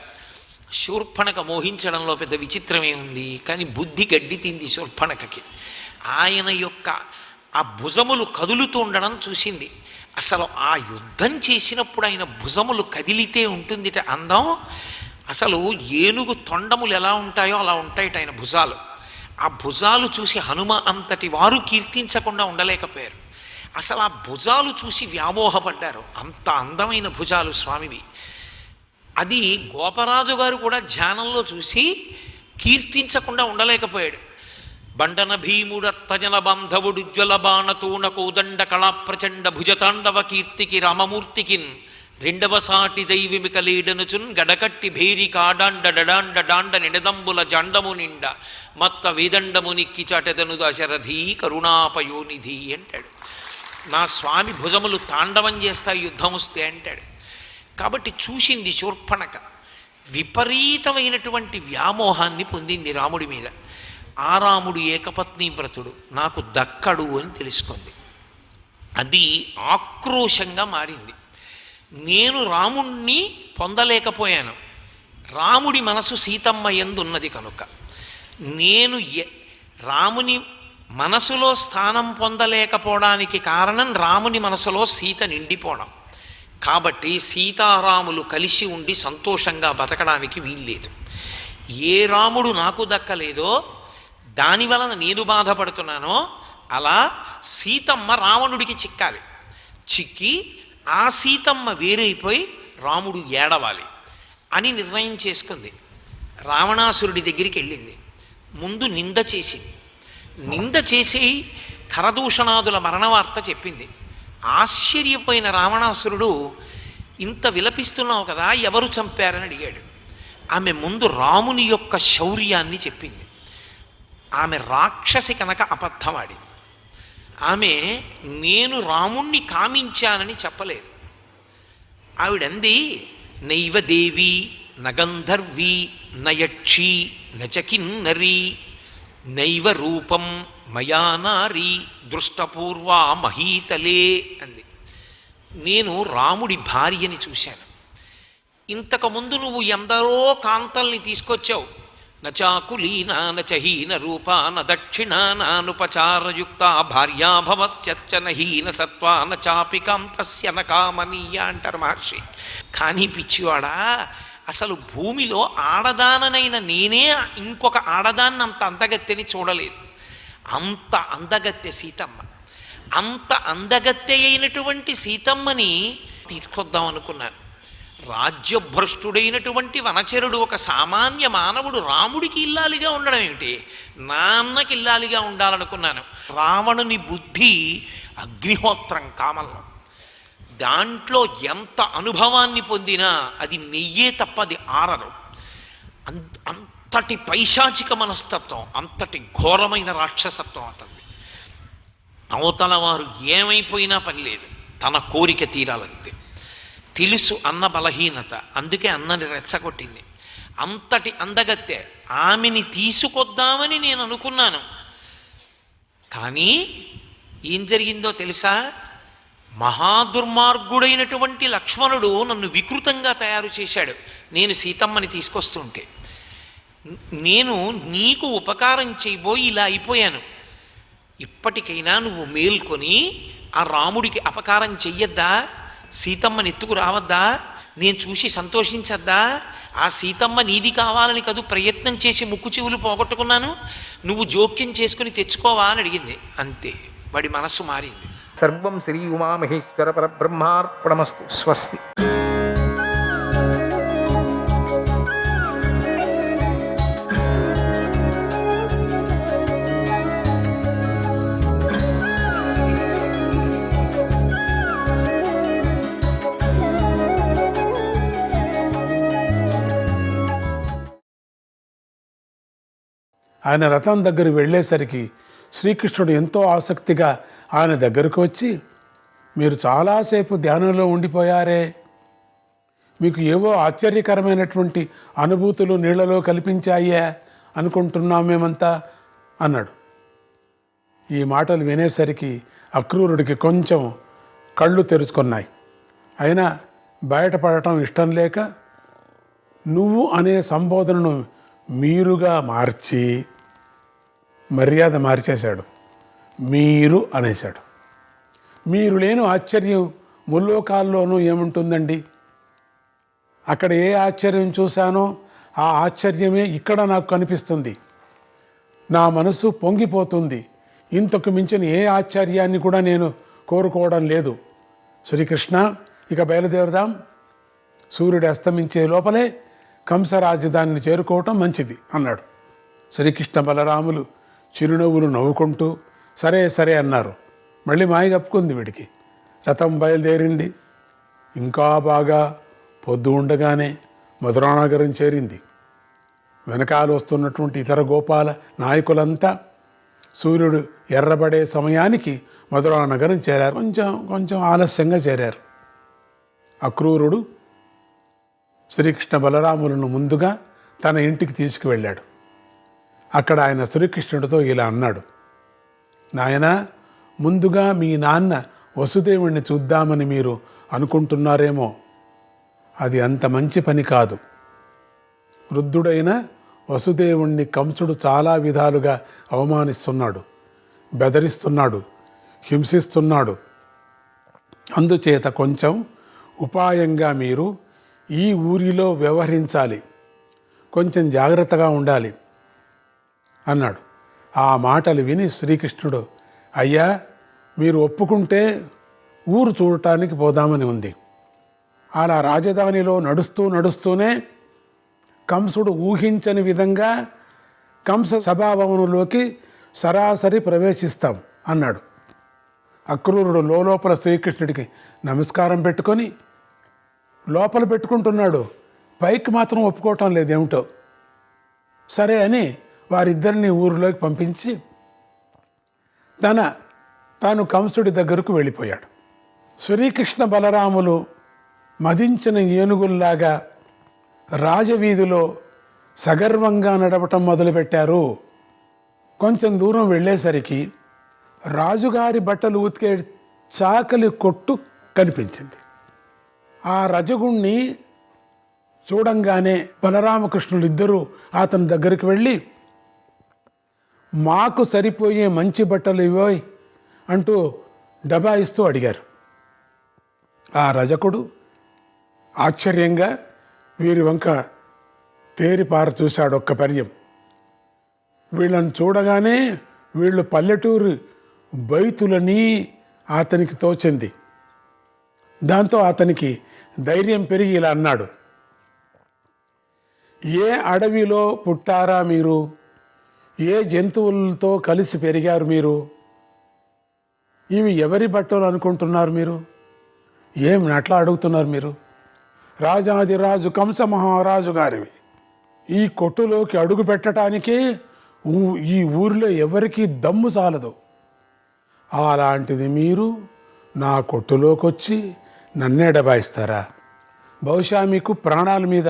శూర్పణఖ మోహించడంలో పెద్ద విచిత్రమే ఉంది, కానీ బుద్ధి గడ్డి తింది శూర్పణఖకి. ఆయన యొక్క ఆ భుజములు కదులుతూ ఉండడం చూసింది. అసలు ఆ యుద్ధం చేసినప్పుడు ఆయన భుజములు కదిలితే ఉంటుందిట అందం. అసలు ఏనుగు తొండములు ఎలా ఉంటాయో అలా ఉంటాయిట ఆయన భుజాలు. ఆ భుజాలు చూసి హనుమ అంతటి వారు కీర్తించకుండా ఉండలేకపోయారు. అసలు ఆ భుజాలు చూసి వ్యామోహపడ్డారు. అంత అందమైన భుజాలు స్వామివి. అది గోపరాజు గారు కూడా ధ్యానంలో చూసి కీర్తించకుండా ఉండలేకపోయాడు. బండన భీముడత్తజన బాంధవుడుజ్వల బాణతూణ కోదండ కళా ప్రచండ భుజతాండవ కీర్తికి రామమూర్తికిన్ రెండవ సాటి దైవిమిక లీడనుచున్ గడకట్టి భేరి కాడాండ డడాండ డాండ నిడదంబుల జాండము నిండ మత్త వేదండము నిక్కి చాటెదను దశరథి కరుణాపయోనిధి అంటాడు. నా స్వామి భుజములు తాండవం చేస్తాయి యుద్ధం వస్తే అంటాడు. కాబట్టి చూసింది శూర్పణఖ. విపరీతమైనటువంటి వ్యామోహాన్ని పొందింది రాముడి మీద. ఆ రాముడు ఏకపత్ని వ్రతుడు, నాకు దక్కడు అని తెలుసుకుంది. అది ఆక్రోశంగా మారింది. నేను రాముణ్ణి పొందలేకపోయాను, రాముడి మనసు సీతమ్మ యందున్నది కనుక నేను రాముని మనసులో స్థానం పొందలేకపోవడానికి కారణం రాముని మనసులో సీత నిండిపోవడం. కాబట్టి సీతారాములు కలిసి ఉండి సంతోషంగా బతకడానికి వీల్లేదు. ఏ రాముడు నాకు దక్కలేదో దాని వలన నేను బాధపడుతున్నానో అలా సీతమ్మ రావణుడికి చిక్కాలి. చిక్కి ఆ సీతమ్మ వేరైపోయి రాముడు ఏడవాలి అని నిర్ణయం చేసుకుంది. రావణాసురుడి దగ్గరికి వెళ్ళింది. ముందు నింద చేసింది. నింద చేసి ఖరదూషణాదుల మరణవార్త చెప్పింది. ఆశ్చర్యపోయిన రావణాసురుడు, ఇంత విలపిస్తున్నావు కదా, ఎవరు చంపారని అడిగాడు. ఆమె ముందు రాముని యొక్క శౌర్యాన్ని చెప్పింది. ఆమె రాక్షసి కనుక అబద్ధమాడింది. ఆమె నేను రాముణ్ణి కామించానని చెప్పలేదు. ఆవిడంది, నైవ దేవి నగంధర్వి నయక్షి నచకిన్నరి నైవ రూపం మయా నారీ దృష్టపూర్వా మహీతలే అంది. నేను రాముడి భార్యని చూశాను. ఇంతకుముందు నువ్వు ఎందరో కాంతల్ని తీసుకొచ్చావు. నచాకులీనా నచహీన రూపా న దక్షిణా నానుపచారయుక్త భార్యాభవస్యచ్చ నహీన సత్వా నచాపి కాంతస్య న కామనీయ అంటారు మహర్షి. కానీ పిచ్చివాడా, అసలు భూమిలో ఆడదాననైన నేనే ఇంకొక ఆడదాన్ని అంత అందగత్తెని చూడలేదు. అంత అందగత్తె సీతమ్మ. అంత అందగత్తె అయినటువంటి సీతమ్మని తీసుకొద్దాం అనుకున్నాను. రాజ్యభ్రష్టుడైనటువంటి వనచరుడు, ఒక సామాన్య మానవుడు రాముడికి ఇల్లాలిగా ఉండడం ఏమిటి? నాన్నకి ఇల్లాలిగా ఉండాలనుకున్నాను. రావణుని బుద్ధి అగ్నిహోత్రం కామల్లో. దాంట్లో ఎంత అనుభవాన్ని పొందినా అది నెయ్యే తప్ప అది ఆరదు. అంతటి పైశాచిక మనస్తత్వం, అంతటి ఘోరమైన రాక్షసత్వం అతనిది. అవతల వారు ఏమైపోయినా పని లేదు, తన కోరిక తీరాలంతే. తెలుసు అన్న బలహీనత, అందుకే అన్నని రెచ్చగొట్టింది. అంతటి అందగత్తె, ఆమెని తీసుకొద్దామని నేను అనుకున్నాను. కానీ ఏం జరిగిందో తెలుసా? మహాదుర్మార్గుడైనటువంటి లక్ష్మణుడు నన్ను వికృతంగా తయారు చేశాడు. నేను సీతమ్మని తీసుకొస్తుంటే నేను నీకు ఉపకారం చేయబోయి ఇలా అయిపోయాను. ఇప్పటికైనా నువ్వు మేల్కొని ఆ రాముడికి అపకారం చెయ్యొద్దా? సీతమ్మని ఎత్తుకు రావద్దా? నేను చూసి సంతోషించద్దా? ఆ సీతమ్మ నీది కావాలని కదూ ప్రయత్నం చేసి ముక్కు చెవులు పోగొట్టుకున్నాను, నువ్వు జోక్యం చేసుకుని తెచ్చుకోవా అని అడిగింది. అంతే, వాడి మనస్సు మారింది. సర్వం శ్రీ ఉమామహేశ్వర పరబ్రహ్మార్పణమస్తు. స్వస్తి. ఆయన రథం దగ్గరికి వెళ్ళేసరికి శ్రీకృష్ణుడు ఎంతో ఆసక్తిగా ఆయన దగ్గరకు వచ్చి, మీరు చాలాసేపు ధ్యానంలో ఉండిపోయారే, మీకు ఏవో ఆశ్చర్యకరమైనటువంటి అనుభూతులు నీళ్లలో కల్పించాయే అనుకుంటున్నాం మేమంతా అన్నాడు. ఈ మాటలు వినేసరికి అక్రూరుడికి కొంచెం కళ్ళు తెరుచుకున్నాయి. అయినా బయటపడటం ఇష్టం లేక నువ్వు అనే సంబోధనను మీరుగా మార్చి మర్యాద మార్చేశాడు. మీరు అనేశాడు. మీరు లేని ఆశ్చర్యం ముల్లోకాల్లోనూ ఏముంటుందండి? అక్కడ ఏ ఆశ్చర్యం చూశానో ఆ ఆశ్చర్యమే ఇక్కడ నాకు కనిపిస్తుంది. నా మనసు పొంగిపోతుంది. ఇంతకు మించిన ఏ ఆశ్చర్యాన్ని కూడా నేను కోరుకోవడం లేదు. శ్రీకృష్ణ, ఇక బయలుదేరదాం. సూర్యుడు అస్తమించే లోపలే కంస రాజధానిని చేరుకోవటం మంచిది అన్నాడు. శ్రీకృష్ణ బలరాములు చిరునవ్వులు నవ్వుకుంటూ సరే సరే అన్నారు. మళ్ళీ మాయ కప్పుకుంది వీడికి. రథం బయలుదేరింది. ఇంకా బాగా పొద్దు ఉండగానే మధురానగరం చేరింది. వెనకాల వస్తున్నటువంటి ఇతర గోపాల నాయకులంతా సూర్యుడు ఎర్రబడే సమయానికి మధురానగరం చేరారు. కొంచెం ఆలస్యంగా చేరారు. అక్రూరుడు శ్రీకృష్ణ బలరాములను ముందుగా తన ఇంటికి తీసుకువెళ్ళాడు. అక్కడ ఆయన శ్రీకృష్ణుడితో ఇలా అన్నాడు, నాయనా, ముందుగా మీ నాన్న వసుదేవుణ్ణి చూద్దామని మీరు అనుకుంటున్నారేమో. అది అంత మంచి పని కాదు. వృద్ధుడైన వసుదేవుణ్ణి కంసుడు చాలా విధాలుగా అవమానిస్తున్నాడు, బెదిరిస్తున్నాడు, హింసిస్తున్నాడు. అందుచేత కొంచెం ఉపాయంగా మీరు ఈ ఊరిలో వ్యవహరించాలి, కొంచెం జాగ్రత్తగా ఉండాలి అన్నాడు. ఆ మాటలు విని శ్రీకృష్ణుడు, అయ్యా, మీరు ఒప్పుకుంటే ఊరు చూడటానికి పోదామని ఉంది. అలా రాజధానిలో నడుస్తూనే కంసుడు ఊహించని విధంగా కంస సభాభవనంలోకి సరాసరి ప్రవేశిస్తాం అన్నాడు. అక్రూరుడు లోపల శ్రీకృష్ణుడికి నమస్కారం పెట్టుకొని లోపల పెట్టుకుంటున్నాడు. పైకి మాత్రం ఒప్పుకోవటం లేదేమిటో. సరే అని వారిద్దరిని ఊరిలోకి పంపించి తాను కంసుడి దగ్గరకు వెళ్ళిపోయాడు. శ్రీకృష్ణ బలరాములు మదించిన ఏనుగుల్లాగా రాజవీధిలో సగర్వంగా నడవటం మొదలుపెట్టారు. కొంచెం దూరం వెళ్ళేసరికి రాజుగారి బట్టలు ఉతికే చాకలి కొట్టు కనిపించింది. ఆ రజగుణ్ణి చూడంగానే బలరామకృష్ణులు ఇద్దరూ అతని దగ్గరికి వెళ్ళి, మాకు సరిపోయే మంచి బట్టలు ఇవ్వోయ్ అంటూ డబాయిస్తూ అడిగారు. ఆ రజకుడు ఆశ్చర్యంగా వీరి వంక తేరిపార చూశాడు ఒక్క పర్యం. వీళ్ళని చూడగానే వీళ్ళు పల్లెటూరు బైతులని అతనికి తోచింది. దాంతో అతనికి ధైర్యం పెరిగి ఇలా అన్నాడు, ఏ అడవిలో పుట్టారా మీరు? ఏ జంతువులతో కలిసి పెరిగారు మీరు? ఇవి ఎవరి బట్టలు అనుకుంటున్నారు మీరు? ఏం అట్లా అడుగుతున్నారు మీరు? రాజాదిరాజు కంస మహారాజు గారివి. ఈ కొట్టులోకి అడుగు పెట్టడానికే ఈ ఊరిలో ఎవరికి దమ్ము చాలదు. అలాంటిది మీరు నా కొట్టులోకి వచ్చి నన్నే డబాయిస్తారా? బహుశా మీకు ప్రాణాల మీద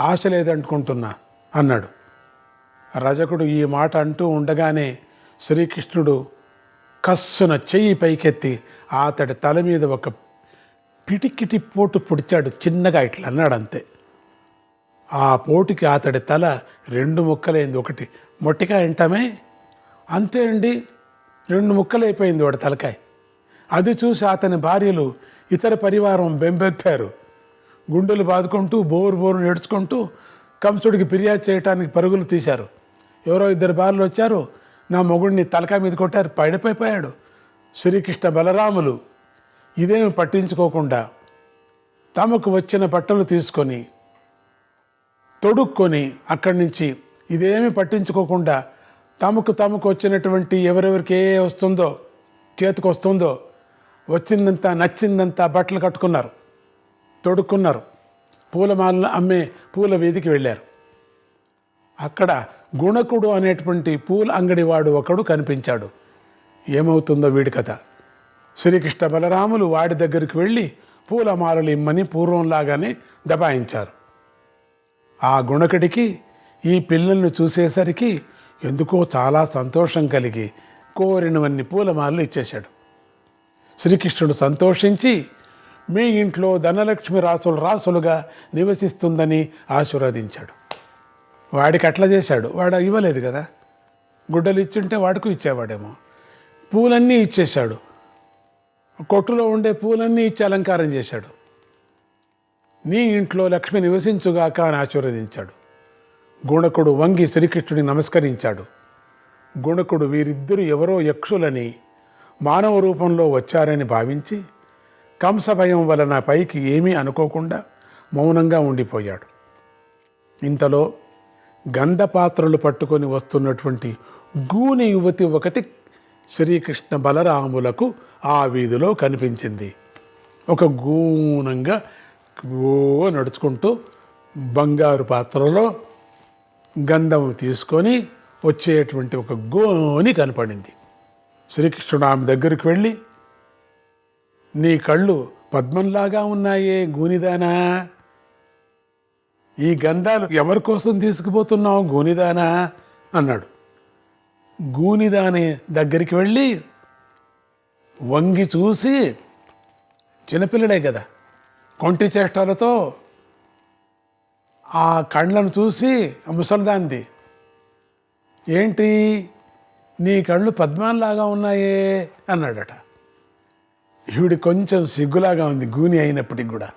ఆశ లేదనుకుంటున్నా అన్నాడు. రజకుడు ఈ మాట అంటూ ఉండగానే శ్రీకృష్ణుడు కస్సున చెయ్యి పైకెత్తి అతడి తల మీద ఒక పిటికిటి పోటు పొడిచాడు. చిన్నగా ఇట్లా అన్నాడు అంతే. ఆ పోటుకి అతడి తల 2 ముక్కలైంది. ఒకటి మొట్టిగా వింటామే అంతే అండి, 2 ముక్కలైపోయింది వాడి తలకాయ. అది చూసి అతని భార్యలు ఇతర పరివారం బెంబెత్తారు. గుండెలు బాదుకుంటూ బోరు నేడ్చుకుంటూ కంసుడికి ఫిర్యాదు చేయడానికి పరుగులు తీశారు. ఎవరో 2 భార్యలు వచ్చారు, నా మొగుడిని తలకాయ మీద కొట్టారు, పడిపోయాడు. శ్రీకృష్ణ బలరాములు ఇదేమి పట్టించుకోకుండా తమకు వచ్చిన బట్టలు తీసుకొని తొడుక్కొని అక్కడి నుంచి ఇదేమి పట్టించుకోకుండా తమకు వచ్చినటువంటి ఎవరెవరికి ఏ వస్తుందో చేతికి వస్తుందో వచ్చిందంతా నచ్చిందంతా బట్టలు కట్టుకున్నారు, తొడుక్కున్నారు. పూలమాలను అమ్మే పూల వీధికి వెళ్ళారు. అక్కడ గుణకుడు అనేటువంటి పూల అంగడివాడు ఒకడు కనిపించాడు. ఏమవుతుందో వీడి కథ. శ్రీకృష్ణ బలరాములు వాడి దగ్గరికి వెళ్ళి పూలమాలలు ఇమ్మని పూర్వంలాగానే దబాయించారు. ఆ గుణకుడికి ఈ పిల్లలను చూసేసరికి ఎందుకో చాలా సంతోషం కలిగి కోరినవన్నీ పూలమాలలు ఇచ్చేశాడు. శ్రీకృష్ణుడు సంతోషించి మీ ఇంట్లో ధనలక్ష్మి రాసులుగా నివసిస్తుందని ఆశీర్వదించాడు. వాడికి అట్లా చేశాడు. వాడు ఇవ్వలేదు కదా, గుడ్డలు ఇచ్చుంటే వాడికి ఇచ్చేవాడేమో. పూలన్నీ ఇచ్చేశాడు. కొట్టులో ఉండే పూలన్నీ ఇచ్చి అలంకారం చేశాడు. నీ ఇంట్లో లక్ష్మి నివసించుగాక అని ఆశీర్వదించాడు. గుణకుడు వంగి శ్రీకృష్ణుడిని నమస్కరించాడు. గుణకుడు వీరిద్దరూ ఎవరో యక్షులని మానవ రూపంలో వచ్చారని భావించి కంస భయం వలన పైకి ఏమీ అనుకోకుండా మౌనంగా ఉండిపోయాడు. ఇంతలో గంధపాత్రలు పట్టుకొని వస్తున్నటువంటి గూని యువతి ఒకటి శ్రీకృష్ణ బలరాములకు ఆ వీధిలో కనిపించింది. ఒక గూనంగా నడుచుకుంటూ బంగారు పాత్రలో గంధం తీసుకొని వచ్చేటువంటి ఒక గోని కనపడింది. శ్రీకృష్ణుడు ఆమె దగ్గరికి వెళ్ళి, నీ కళ్ళు పద్మంలాగా ఉన్నాయే గూనిదానా, ఈ గంధాలు ఎవరి కోసం తీసుకుపోతున్నావు గూనిదానా అన్నాడు. గూనిదాని దగ్గరికి వెళ్ళి వంగి చూసి, చిన్నపిల్లడే కదా, కొంటి చేష్టాలతో ఆ కళ్ళను చూసి ముసల్దాంది, ఏంటి నీ కళ్ళు పద్మాల్లాగా ఉన్నాయే అన్నాడట. ఈవిడి కొంచెం సిగ్గులాగా ఉంది గూని అయినప్పటికి కూడా.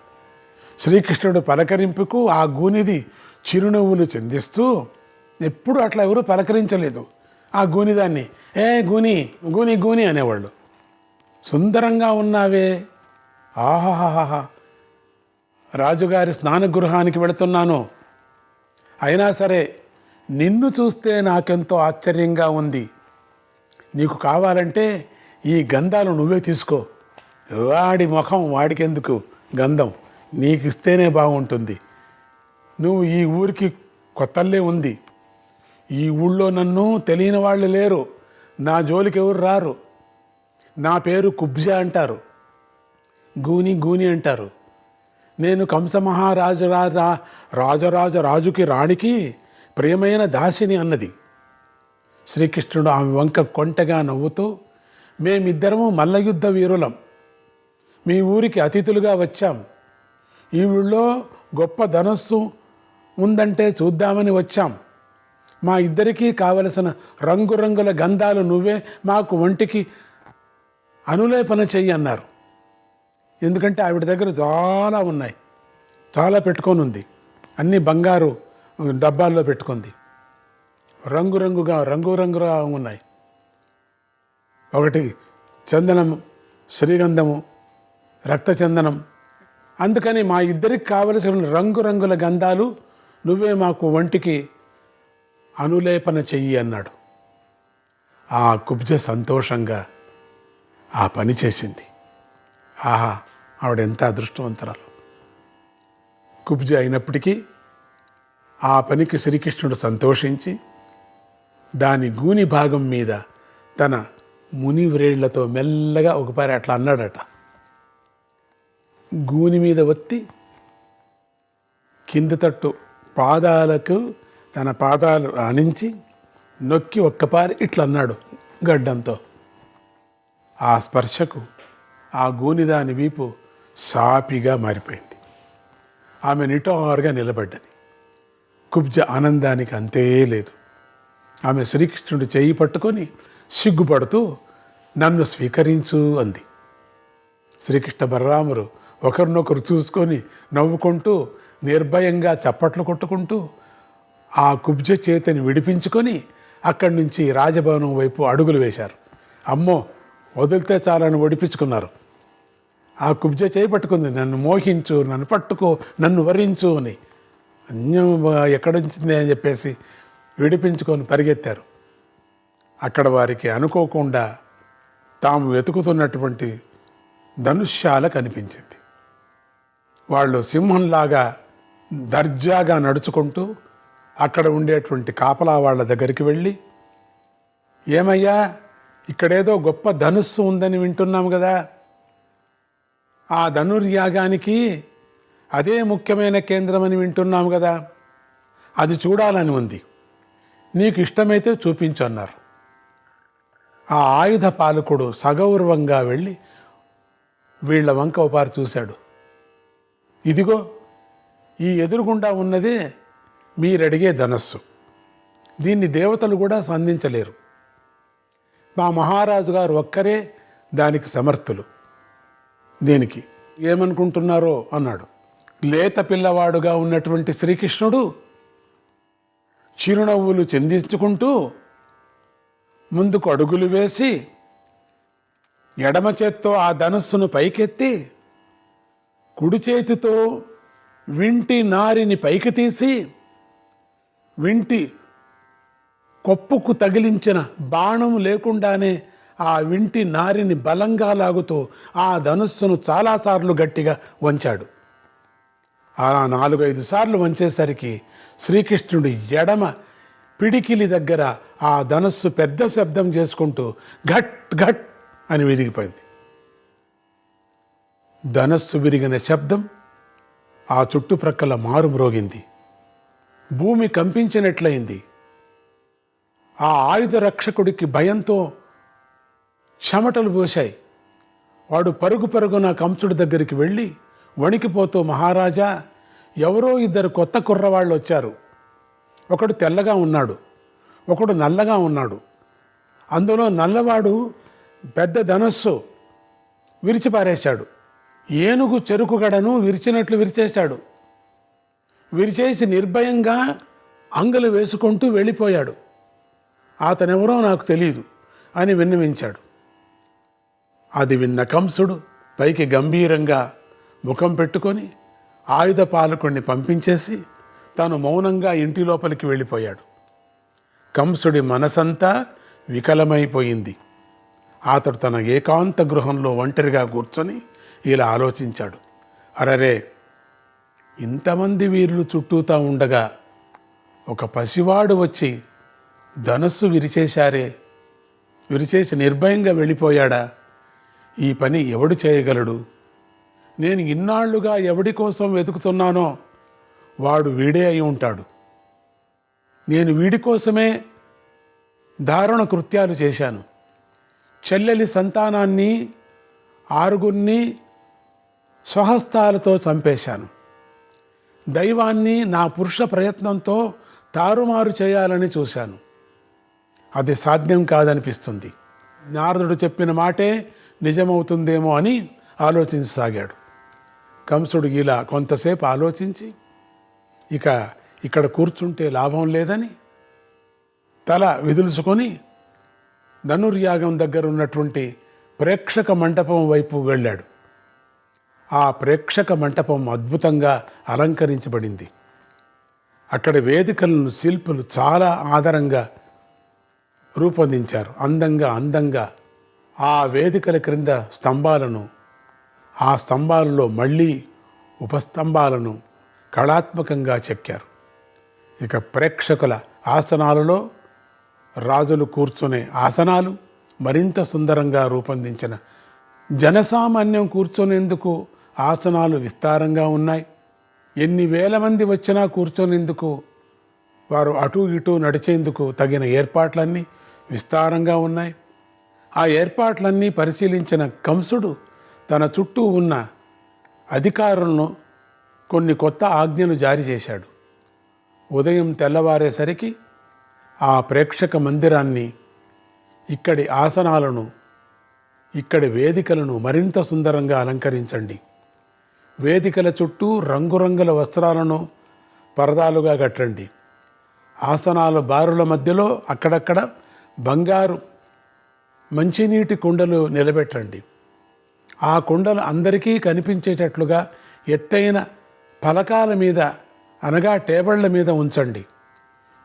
శ్రీకృష్ణుడు పలకరింపుకు ఆ గూనిది చిరునవ్వులు చిందిస్తూ, ఎప్పుడు అట్లా ఎవరూ పలకరించలేదు ఆ గూనిదాన్ని. ఏ గూని గూని గూని అనేవాళ్ళు. సుందరంగా ఉన్నావే, ఆహాహాహా, రాజుగారి స్నానగృహానికి వెళుతున్నాను, అయినా సరే నిన్ను చూస్తే నాకెంతో ఆశ్చర్యంగా ఉంది. నీకు కావాలంటే ఈ గంధాలు నువ్వే తీసుకో. వాడి ముఖం వాడికెందుకు గంధం, నీకు ఇస్తేనే బాగుంటుంది. నువ్వు ఈ ఊరికి కొత్తల్లే ఉంది. ఈ ఊళ్ళో నన్ను తెలియని వాళ్ళు లేరు, నా జోలికి ఎవరు రారు. నా పేరు కుబ్జా అంటారు, గూని గూని అంటారు. నేను కంసమహారాజు రాజుకి రాణికి ప్రియమైన దాసిని అన్నది. శ్రీకృష్ణుడు ఆమె వంక కొంటగా నవ్వుతూ, మేమిద్దరము మల్లయుద్ధ వీరులం, మీ ఊరికి అతిథులుగా వచ్చాం. ఈ ఊళ్ళో గొప్ప ధనస్సు ఉందంటే చూద్దామని వచ్చాం. మా ఇద్దరికీ కావలసిన రంగురంగుల గంధాలు నువ్వే మాకు ఒంటికి అనులేపన చెయ్యి అన్నారు. ఎందుకంటే ఆవిడ దగ్గర చాలా ఉన్నాయి, చాలా పెట్టుకొని ఉంది, అన్నీ బంగారు డబ్బాల్లో పెట్టుకుంది, రంగురంగుగా ఉన్నాయి. ఒకటి చందనము, శ్రీగంధము, రక్తచందనం. అందుకని మా ఇద్దరికి కావలసిన రంగురంగుల గంధాలు నువ్వే మాకు ఒంటికి అనులేపన చెయ్యి అన్నాడు. ఆ కుబ్జ సంతోషంగా ఆ పని చేసింది. ఆహా, ఆవిడెంత అదృష్టవంతరాలు. కుబ్జ అయినప్పటికీ ఆ పనికి శ్రీకృష్ణుడు సంతోషించి దాని గూని భాగం మీద తన ముని వ్రేళ్లతో మెల్లగా ఒకపారి అట్లా అన్నాడట. గూని మీద ఒత్తి కింద తట్టు పాదాలకు తన పాదాలు ఆనించి నొక్కి ఒక్కపారి ఇట్లా అన్నాడు గడ్డంతో. ఆ స్పర్శకు ఆ గూనిదాని వీపు సాపిగా మారిపోయింది. ఆమె నిటారుగా నిలబడ్డది. కుబ్జ ఆనందానికి అంతే లేదు. ఆమె శ్రీకృష్ణుడు చేయి పట్టుకొని సిగ్గుపడుతూ నన్ను స్వీకరించు అంది. శ్రీకృష్ణ బలరాములు ఒకరినొకరు చూసుకొని నవ్వుకుంటూ నిర్భయంగా చప్పట్లు కొట్టుకుంటూ ఆ కుబ్జ చేతిని విడిపించుకొని అక్కడి నుంచి రాజభవనం వైపు అడుగులు వేశారు. అమ్మో, వదిలితే చాలని ఒడిపించుకున్నారు. ఆ కుబ్జ చేయి పట్టుకుంది, నన్ను మోహించు, నన్ను పట్టుకో, నన్ను వరించు అని. అన్యం ఎక్కడొచ్చింది అని చెప్పేసి విడిపించుకొని పరిగెత్తారు. అక్కడ వారికి అనుకోకుండా తాము వెతుకుతున్నటువంటి ధనుష్యాల కనిపించింది. వాళ్ళు సింహంలాగా దర్జాగా నడుచుకుంటూ అక్కడ ఉండేటువంటి కాపలా వాళ్ళ దగ్గరికి వెళ్ళి, ఏమయ్యా, ఇక్కడేదో గొప్ప ధనుస్సు ఉందని వింటున్నాం కదా, ఆ ధనుర్యాగానికి అదే ముఖ్యమైన కేంద్రమని వింటున్నాం కదా, అది చూడాలని ఉంది, నీకు ఇష్టమైతే చూపించు అన్నారు. ఆ ఆయుధ పాలకుడు సగౌరవంగా వెళ్ళి వీళ్ల వంక ఒకపారి చూశాడు. ఇదిగో ఈ ఎదురుగుండా ఉన్నదే మీరడిగే ధనస్సు, దీన్ని దేవతలు కూడా సంధించలేరు, మా మహారాజు గారు ఒక్కరే దానికి సమర్థులు, దీనికి ఏమనుకుంటున్నారో అన్నాడు. లేత పిల్లవాడుగా ఉన్నటువంటి శ్రీకృష్ణుడు చిరునవ్వులు చిందించుకుంటూ ముందుకు అడుగులు వేసి ఎడమ చేత్తో ఆ ధనస్సును పైకెత్తి కుడి చేతితో వింటి నారిని పైకి తీసి వింటి కొప్పుకు తగిలించిన బాణము లేకుండానే ఆ వింటి నారిని బలంగా లాగుతూ ఆ ధనుస్సును చాలాసార్లు గట్టిగా వంచాడు. అలా 4-5 సార్లు వంచేసరికి శ్రీకృష్ణుడి ఎడమ పిడికిలి దగ్గర ఆ ధనుస్సు పెద్ద శబ్దం చేసుకుంటూ ఘట్ ఘట్ అని విరిగిపోయింది. ధనస్సు విరిగిన శబ్దం ఆ చుట్టుప్రక్కల మారుమ్రోగింది. భూమి కంపించినట్లయింది. ఆ ఆయుధ రక్షకుడికి భయంతో చెమటలు పోశాయి. వాడు పరుగు పరుగున కంసుడి దగ్గరికి వెళ్ళి వణికిపోతూ, మహారాజా, ఎవరో 2 కొత్త కుర్రవాళ్ళు వచ్చారు. ఒకడు తెల్లగా ఉన్నాడు, ఒకడు నల్లగా ఉన్నాడు. అందులో నల్లవాడు పెద్ద ధనస్సు విరిచిపారేశాడు. ఏనుగు చెరుకుగడను విరిచినట్లు విరిచేశాడు. విరిచేసి నిర్భయంగా అంగలు వేసుకుంటూ వెళ్ళిపోయాడు. అతనెవరో నాకు తెలియదు అని విన్నవించాడు. అది విన్న కంసుడు పైకి గంభీరంగా ముఖం పెట్టుకొని ఆయుధ పాలకుడిని పంపించేసి తాను మౌనంగా ఇంటి లోపలికి వెళ్ళిపోయాడు. కంసుడి మనసంతా వికలమైపోయింది. అతడు తన ఏకాంత గృహంలో ఒంటరిగా కూర్చొని ఇలా ఆలోచించాడు. అరరే, ఇంతమంది వీరులు చుట్టూతా ఉండగా ఒక పసివాడు వచ్చి ధనస్సు విరిచేసి నిర్భయంగా వెళ్ళిపోయాడా? ఈ పని ఎవడు చేయగలడు? నేను ఇన్నాళ్లుగా ఎవడి కోసం వెతుకుతున్నానో వాడు వీడే అయి ఉంటాడు. నేను వీడి కోసమే దారుణ కృత్యాలు చేశాను. చెల్లెలి సంతానాన్ని 6 స్వహస్తాలతో చంపేశాను. దైవాన్ని నా పురుష ప్రయత్నంతో తారుమారు చేయాలని చూశాను. అది సాధ్యం కాదనిపిస్తుంది. నారదుడు చెప్పిన మాటే నిజమవుతుందేమో అని ఆలోచించసాగాడు. కంసుడు ఇలా కొంతసేపు ఆలోచించి ఇక ఇక్కడ కూర్చుంటే లాభం లేదని తల విదులుచుకొని ధనుర్యాగం దగ్గర ఉన్నటువంటి ప్రేక్షక మంటపం వైపు వెళ్ళాడు. ఆ ప్రేక్షక మంటపం అద్భుతంగా అలంకరించబడింది. అక్కడ వేదికలను శిల్పులు చాలా ఆదరంగా రూపొందించారు. అందంగా ఆ వేదికల క్రింద స్తంభాలను, ఆ స్తంభాలలో మళ్ళీ ఉపస్తంభాలను కళాత్మకంగా చెక్కారు. ఇక ప్రేక్షకుల ఆసనాలలో రాజులు కూర్చునే ఆసనాలు మరింత సుందరంగా రూపొందించిన, జనసామాన్యం కూర్చునేందుకు ఆసనాలు విస్తారంగా ఉన్నాయి. ఎన్ని వేల మంది వచ్చినా కూర్చునేందుకు, వారు అటు ఇటు నడిచేందుకు తగిన ఏర్పాట్లన్నీ విస్తారంగా ఉన్నాయి. ఆ ఏర్పాట్లన్నీ పరిశీలించిన కంసుడు తన చుట్టూ ఉన్న అధికారులను కొన్ని కొత్త ఆజ్ఞలు జారీ చేశాడు. ఉదయం తెల్లవారేసరికి ఆ ప్రేక్షక మందిరాన్ని, ఇక్కడి ఆసనాలను, ఇక్కడి వేదికలను మరింత సుందరంగా అలంకరించండి. వేదికల చుట్టూ రంగురంగుల వస్త్రాలను పరదాలుగా కట్టండి. ఆసనాల బారుల మధ్యలో అక్కడక్కడ బంగారు మంచినీటి కుండలు నిలబెట్టండి. ఆ కుండలు అందరికీ కనిపించేటట్లుగా ఎత్తైన పలకాల మీద, అనగా టేబళ్ల మీద ఉంచండి.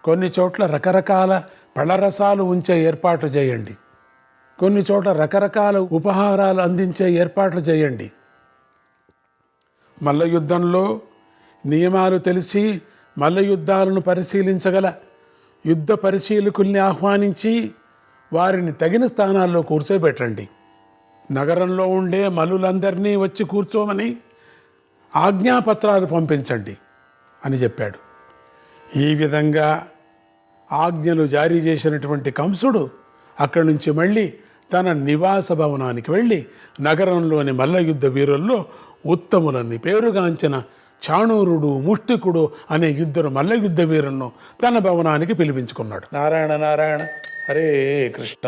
కొన్ని చోట్ల రకరకాల పళ్ళరసాలు ఉంచే ఏర్పాట్లు చేయండి. కొన్ని చోట్ల రకరకాల ఉపహారాలు అందించే ఏర్పాట్లు చేయండి. మల్ల యుద్ధంలో నియమాలు తెలిసి మల్ల యుద్ధాలను పరిశీలించగల యుద్ధ పరిశీలకుల్ని ఆహ్వానించి వారిని తగిన స్థానాల్లో కూర్చోబెట్టండి. నగరంలో ఉండే మల్లులందరినీ వచ్చి కూర్చోమని ఆజ్ఞాపత్రాలు పంపించండి అని చెప్పాడు. ఈ విధంగా ఆజ్ఞలు జారీ చేసినటువంటి కంసుడు అక్కడి నుంచి మళ్ళీ తన నివాస భవనానికి వెళ్ళి నగరంలోని మల్లయుద్ధ వీరుల్లో ఉత్తములని పేరుగాంచిన చాణూరుడు, ముష్టికుడు అనే 2 మల్లయుద్ధ వీరులను తన భవనానికి పిలిపించుకున్నాడు. నారాయణ నారాయణ, హరే కృష్ణ.